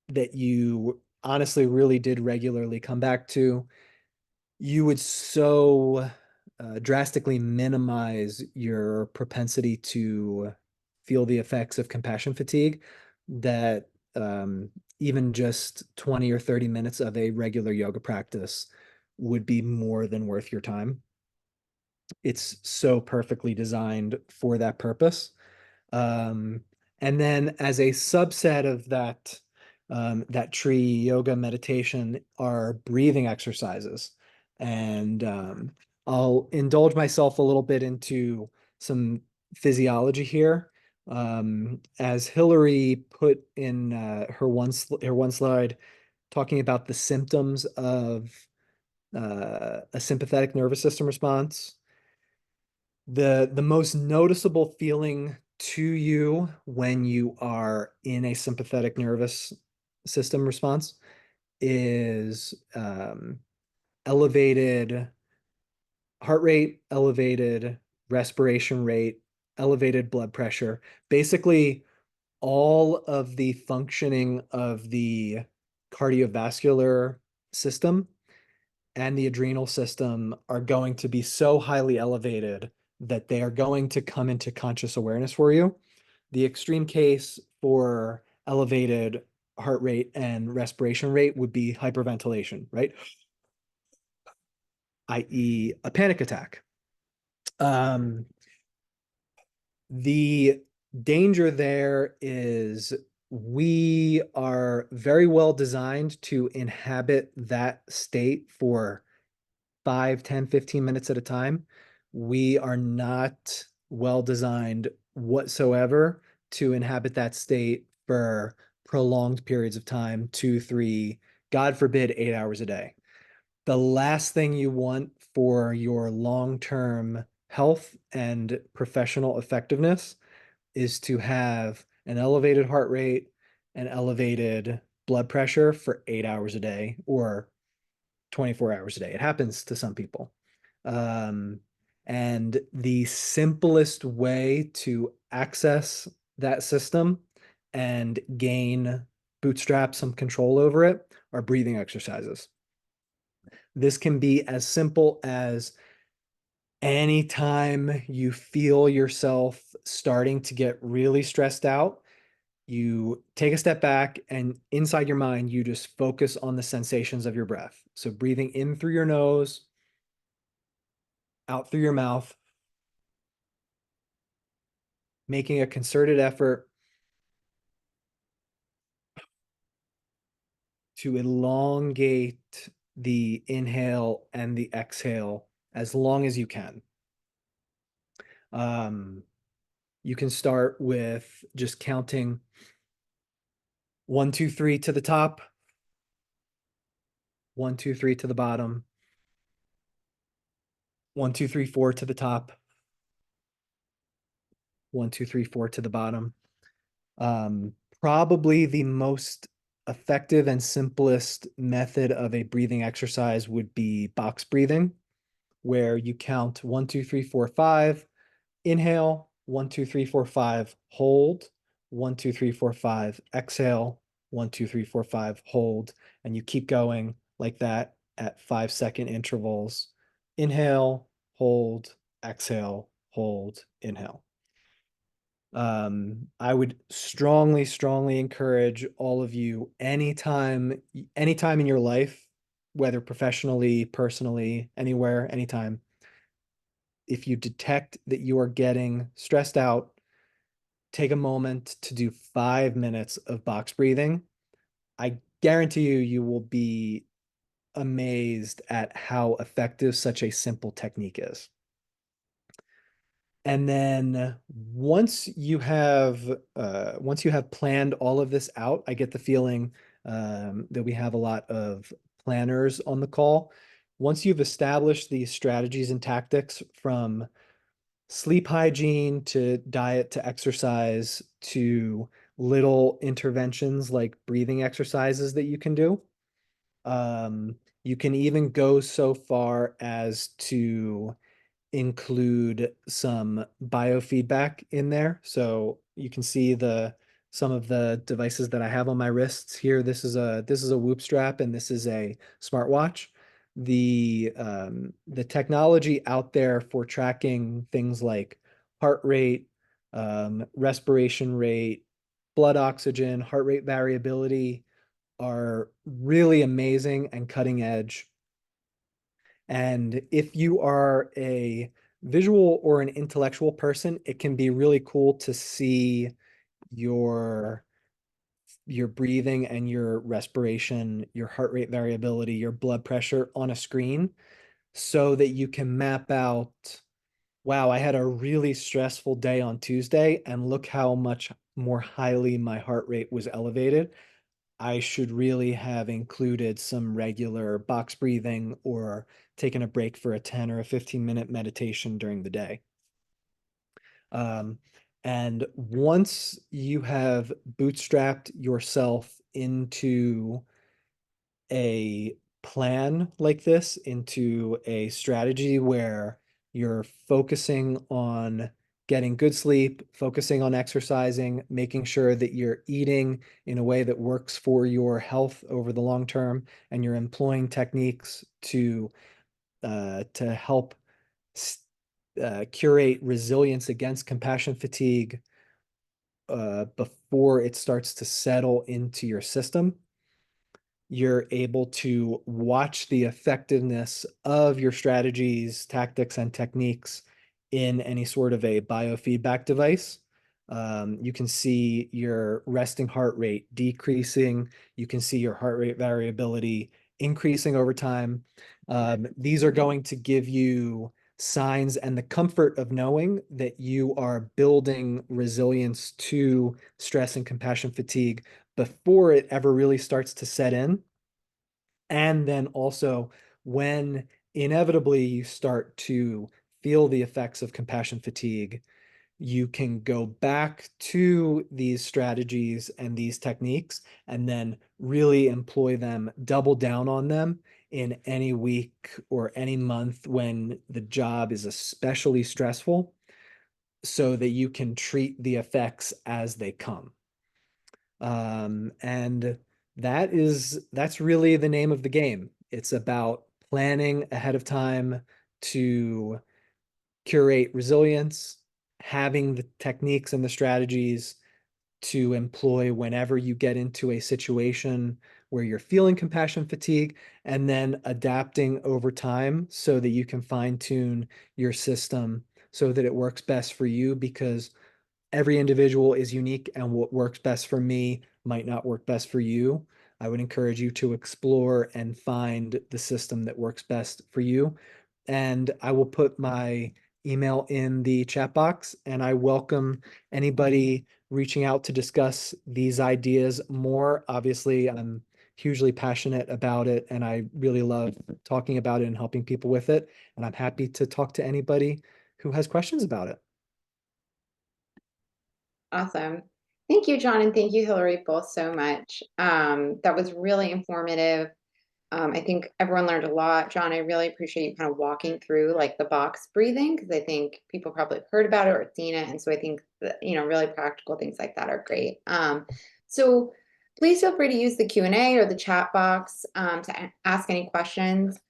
that you honestly really did regularly come back to, you would so drastically minimize your propensity to feel the effects of compassion fatigue, that even just 20 or 30 minutes of a regular yoga practice would be more than worth your time. It's so perfectly designed for that purpose. Um, and then as a subset of that tree, yoga, meditation, are breathing exercises. And I'll indulge myself a little bit into some physiology here. As Hillary put in her one slide, talking about the symptoms of a sympathetic nervous system response, the most noticeable feeling to you when you are in a sympathetic nervous system response is elevated heart rate, elevated respiration rate, elevated blood pressure. Basically, all of the functioning of the cardiovascular system and the adrenal system are going to be so highly elevated that they are going to come into conscious awareness for you. The extreme case for elevated heart rate and respiration rate would be hyperventilation, right? i.e., a panic attack. The danger there is we are very well designed to inhabit that state for 5, 10, 15 minutes at a time. We are not well designed whatsoever to inhabit that state for prolonged periods of time, 2, 3, God forbid, 8 hours a day. The last thing you want for your long-term health and professional effectiveness is to have an elevated heart rate and elevated blood pressure for 8 hours a day or 24 hours a day. It happens to some people. And the simplest way to access that system and bootstrap some control over it are breathing exercises. This can be as simple as anytime you feel yourself starting to get really stressed out, you take a step back and inside your mind, you just focus on the sensations of your breath. So breathing in through your nose, out through your mouth, making a concerted effort to elongate the inhale and the exhale as long as you can. You can start with just counting 1, 2, 3 to the top, 1, 2, 3 to the bottom, 1, 2, 3, 4 to the top, 1, 2, 3, 4 to the bottom. Probably the most effective and simplest method of a breathing exercise would be box breathing, where you count 1, 2, 3, 4, 5, inhale, 1, 2, 3, 4, 5, hold, 1, 2, 3, 4, 5, exhale, 1, 2, 3, 4, 5, hold, and you keep going like that at 5-second intervals. Inhale, hold, exhale, hold, inhale. I would strongly, strongly encourage all of you anytime in your life, whether professionally, personally, anywhere, anytime, if you detect that you are getting stressed out, take a moment to do 5 minutes of box breathing. I guarantee you, you will be amazed at how effective such a simple technique is. And then once you have planned all of this out, I get the feeling that we have a lot of planners on the call. Once you've established these strategies and tactics, from sleep hygiene to diet to exercise to little interventions like breathing exercises that you can do, you can even go so far as to include some biofeedback in there. So you can see some of the devices that I have on my wrists here. This is a Whoop strap and this is a smartwatch. The technology out there for tracking things like heart rate, respiration rate, blood oxygen, heart rate variability are really amazing and cutting edge. And if you are a visual or an intellectual person, it can be really cool to see your breathing and your respiration, your heart rate variability, your blood pressure on a screen so that you can map out, wow, I had a really stressful day on Tuesday and look how much more highly my heart rate was elevated. I should really have included some regular box breathing or taken a break for a 10 or a 15-minute meditation during the day. And once you have bootstrapped yourself into a plan like this, into a strategy where you're focusing on getting good sleep, focusing on exercising, making sure that you're eating in a way that works for your health over the long term, and you're employing techniques to help curate resilience against compassion fatigue before it starts to settle into your system, you're able to watch the effectiveness of your strategies, tactics, and techniques in any sort of a biofeedback device. You can see your resting heart rate decreasing. You can see your heart rate variability increasing over time. These are going to give you signs and the comfort of knowing that you are building resilience to stress and compassion fatigue before it ever really starts to set in. And then also when inevitably you start to feel the effects of compassion fatigue, you can go back to these strategies and these techniques and then really employ them, double down on them in any week or any month when the job is especially stressful, so that you can treat the effects as they come. And that's really the name of the game. It's about planning ahead of time to curate resilience, having the techniques and the strategies to employ whenever you get into a situation where you're feeling compassion fatigue, and then adapting over time so that you can fine tune your system so that it works best for you, because every individual is unique and what works best for me might not work best for you. I would encourage you to explore and find the system that works best for you. And I will put my email in the chat box, and I welcome anybody reaching out to discuss these ideas more. Obviously, I'm hugely passionate about it, and I really love talking about it and helping people with it. And I'm happy to talk to anybody who has questions about it. Awesome. Thank you, John, and thank you, Hillary, both so much. That was really informative. I think everyone learned a lot. John, I really appreciate you kind of walking through like the box breathing, because I think people probably have heard about it or seen it. And so I think that, really practical things like that are great. So please feel free to use the Q&A or the chat box to ask any questions.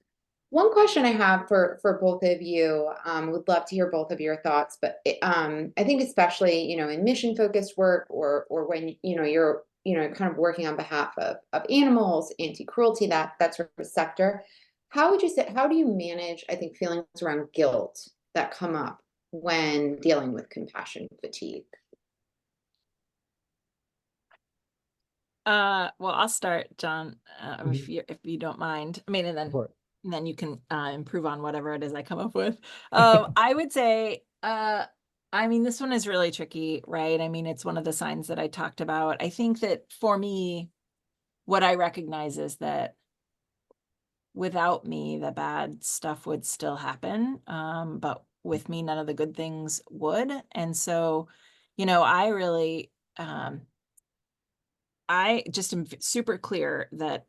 One question I have for both of you, would love to hear both of your thoughts, but I think especially, in mission focused work, or when, you're, kind of working on behalf of animals, anti-cruelty, that sort of sector. How would you say, how do you manage, I think, feelings around guilt that come up when dealing with compassion fatigue? Well, I'll start, John, if you don't mind. I mean, and then you can improve on whatever it is I come up with. I would say, I mean, this one is really tricky, right? I mean, it's one of the signs that I talked about. I think that for me, what I recognize is that without me, the bad stuff would still happen. But with me, none of the good things would. And so, I really, I just am super clear that,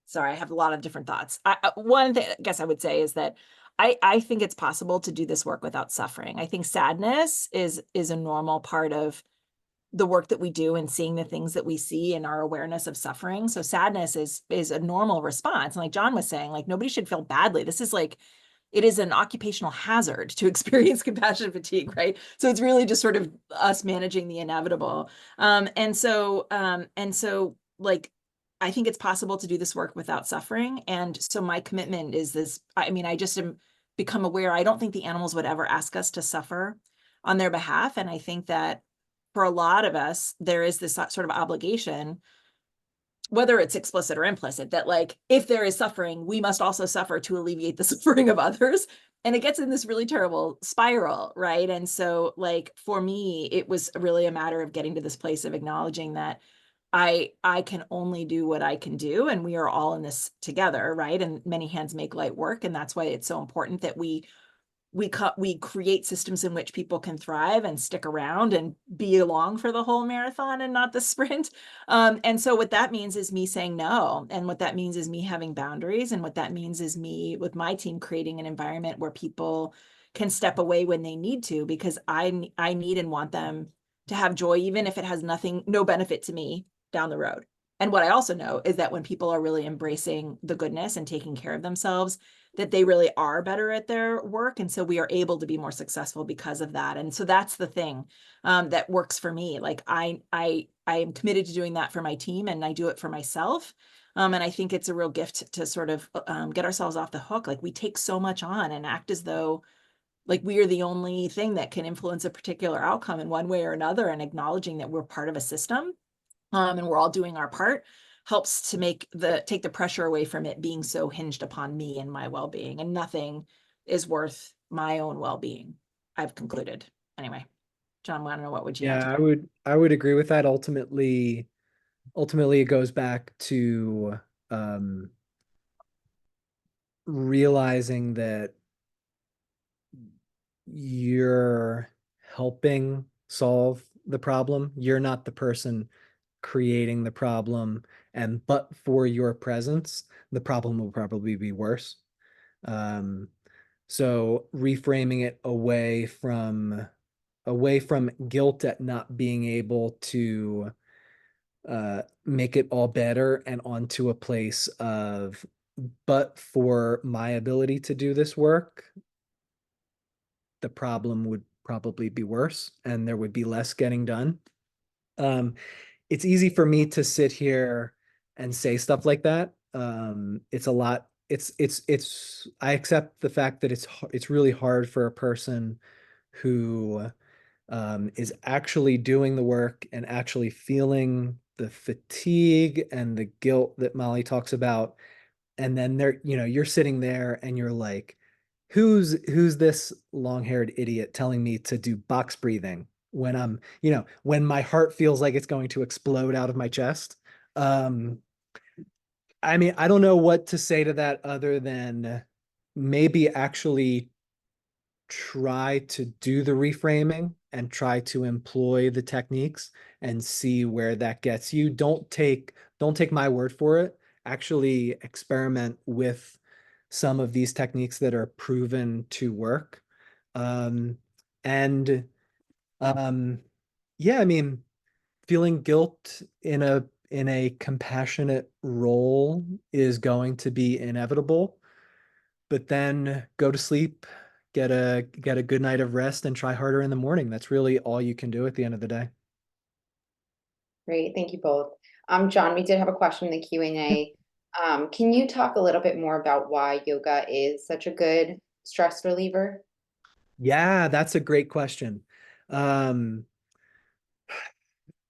sorry, I have a lot of different thoughts. One thing I guess I would say is that I think it's possible to do this work without suffering. I think sadness is a normal part of the work that we do, and seeing the things that we see and our awareness of suffering. So sadness is a normal response. And like John was saying, like nobody should feel badly. This is like, it is an occupational hazard to experience compassion fatigue, right? So it's really just sort of us managing the inevitable. And so like, I think it's possible to do this work without suffering. And so my commitment is this, I mean, I just am become aware. I don't think the animals would ever ask us to suffer on their behalf. And I think that for a lot of us, there is this sort of obligation, whether it's explicit or implicit, that like, if there is suffering, we must also suffer to alleviate the suffering of others. And it gets in this really terrible spiral, right? And so like, for me, it was really a matter of getting to this place of acknowledging that I can only do what I can do, and we are all in this together, right? And many hands make light work. And that's why it's so important that we create systems in which people can thrive and stick around and be along for the whole marathon and not the sprint. And so what that means is me saying no. And what that means is me having boundaries. And what that means is me with my team creating an environment where people can step away when they need to, because I need and want them to have joy, even if it has no benefit to me down the road. And what I also know is that when people are really embracing the goodness and taking care of themselves, that they really are better at their work. And so we are able to be more successful because of that. And so that's the thing that works for me. Like I am committed to doing that for my team, and I do it for myself. And I think it's a real gift to sort of get ourselves off the hook. Like we take so much on and act as though like we are the only thing that can influence a particular outcome in one way or another, and acknowledging that we're part of a system and we're all doing our part helps to take the pressure away from it being so hinged upon me and my well-being, and nothing is worth my own well-being, I've concluded. Anyway, John, I don't know, what would you add to Yeah, that? I would agree with that. Ultimately it goes back to realizing that you're helping solve the problem. You're not the person creating the problem, and but for your presence, the problem will probably be worse. Um, so reframing it away from guilt at not being able to make it all better, and onto a place of, but for my ability to do this work, the problem would probably be worse and there would be less getting done. Um, it's easy for me to sit here and say stuff like that. It's a lot. I accept the fact that it's really hard for a person who is actually doing the work and actually feeling the fatigue and the guilt that Molly talks about. And then you're sitting there and you're like, who's this long-haired idiot telling me to do box breathing when when my heart feels like it's going to explode out of my chest. Um, I mean, I don't know what to say to that other than maybe actually try to do the reframing and try to employ the techniques and see where that gets you. Don't take my word for it. Actually experiment with some of these techniques that are proven to work. Um, and yeah, I mean, feeling guilt in a compassionate role is going to be inevitable, but then go to sleep, get a good night of rest, and try harder in the morning. That's really all you can do at the end of the day. Great, thank you both. John, we did have a question in the Yeah. Q&A. Can you talk a little bit more about why yoga is such a good stress reliever? Yeah, that's a great question. Um,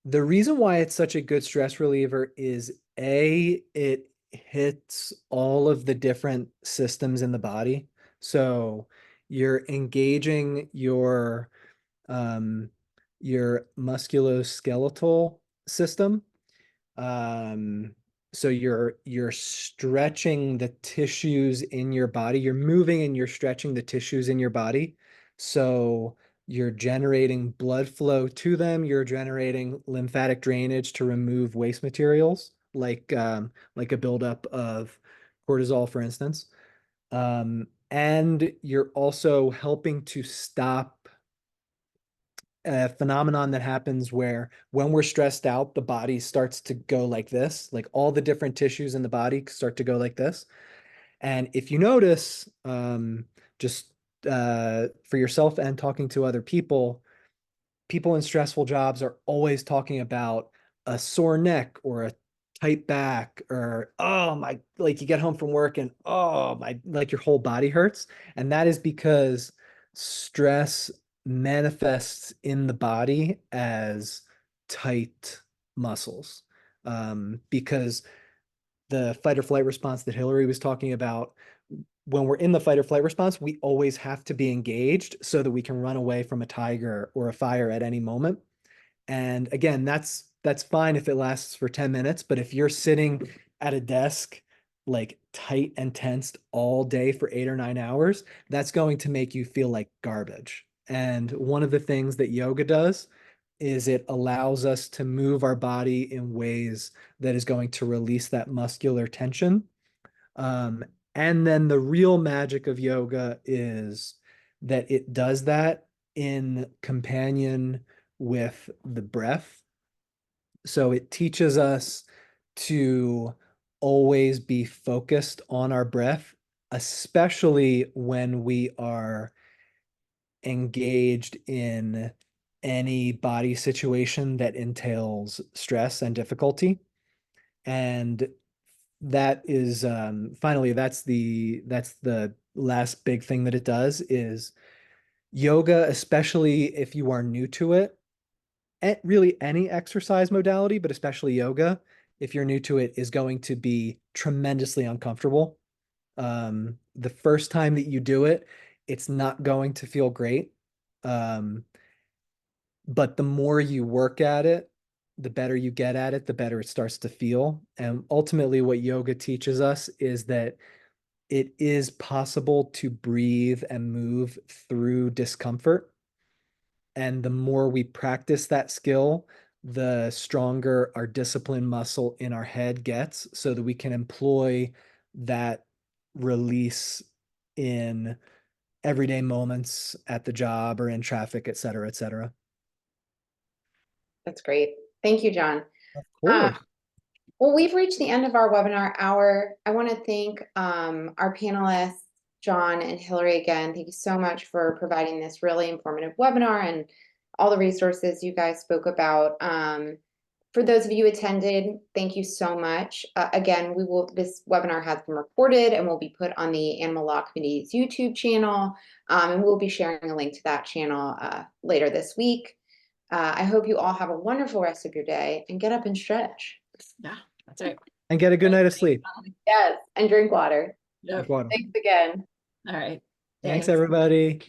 the reason why it's such a good stress reliever is it hits all of the different systems in the body. So you're engaging um, your musculoskeletal system. Um, so you're stretching the tissues in your body. You're moving and you're stretching the tissues in your body. So you're generating blood flow to them. You're generating lymphatic drainage to remove waste materials, like a buildup of cortisol, for instance. And you're also helping to stop a phenomenon that happens where when we're stressed out, the body starts to go like this, like all the different tissues in the body start to go like this. And if you notice, just for yourself and talking to other people in stressful jobs are always talking about a sore neck or a tight back, or oh my, like you get home from work and oh my, like your whole body hurts. And that is because stress manifests in the body as tight muscles. Because the fight or flight response that Hillary was talking about, when we're in the fight or flight response, we always have to be engaged so that we can run away from a tiger or a fire at any moment. And again, that's fine if it lasts for 10 minutes, but if you're sitting at a desk like tight and tensed all day for 8 or 9 hours, that's going to make you feel like garbage. And one of the things that yoga does is it allows us to move our body in ways that is going to release that muscular tension. Um, and then the real magic of yoga is that it does that in companion with the breath. So it teaches us to always be focused on our breath, especially when we are engaged in any body situation that entails stress and difficulty. And that is finally that's the last big thing that it does is yoga, especially if you are new to it, really any exercise modality, but especially yoga, if you're new to it, is going to be tremendously uncomfortable. The first time that you do it, it's not going to feel great. Um, but the more you work at it, the better you get at it, the better it starts to feel. And ultimately, what yoga teaches us is that it is possible to breathe and move through discomfort. And the more we practice that skill, the stronger our discipline muscle in our head gets so that we can employ that release in everyday moments at the job or in traffic, et cetera, et cetera. That's great. Thank you, John. Of course. Well, we've reached the end of our webinar hour. I want to thank our panelists, John and Hillary, again. Thank you so much for providing this really informative webinar and all the resources you guys spoke about. For those of you who attended, thank you so much. Again, this webinar has been recorded and will be put on the Animal Law Committee's YouTube channel. And we'll be sharing a link to that channel later this week. I hope you all have a wonderful rest of your day and get up and stretch. Yeah, that's right. And get a good night of sleep. Yes, and drink water. Yep. Water. Thanks again. All right. Thanks, everybody.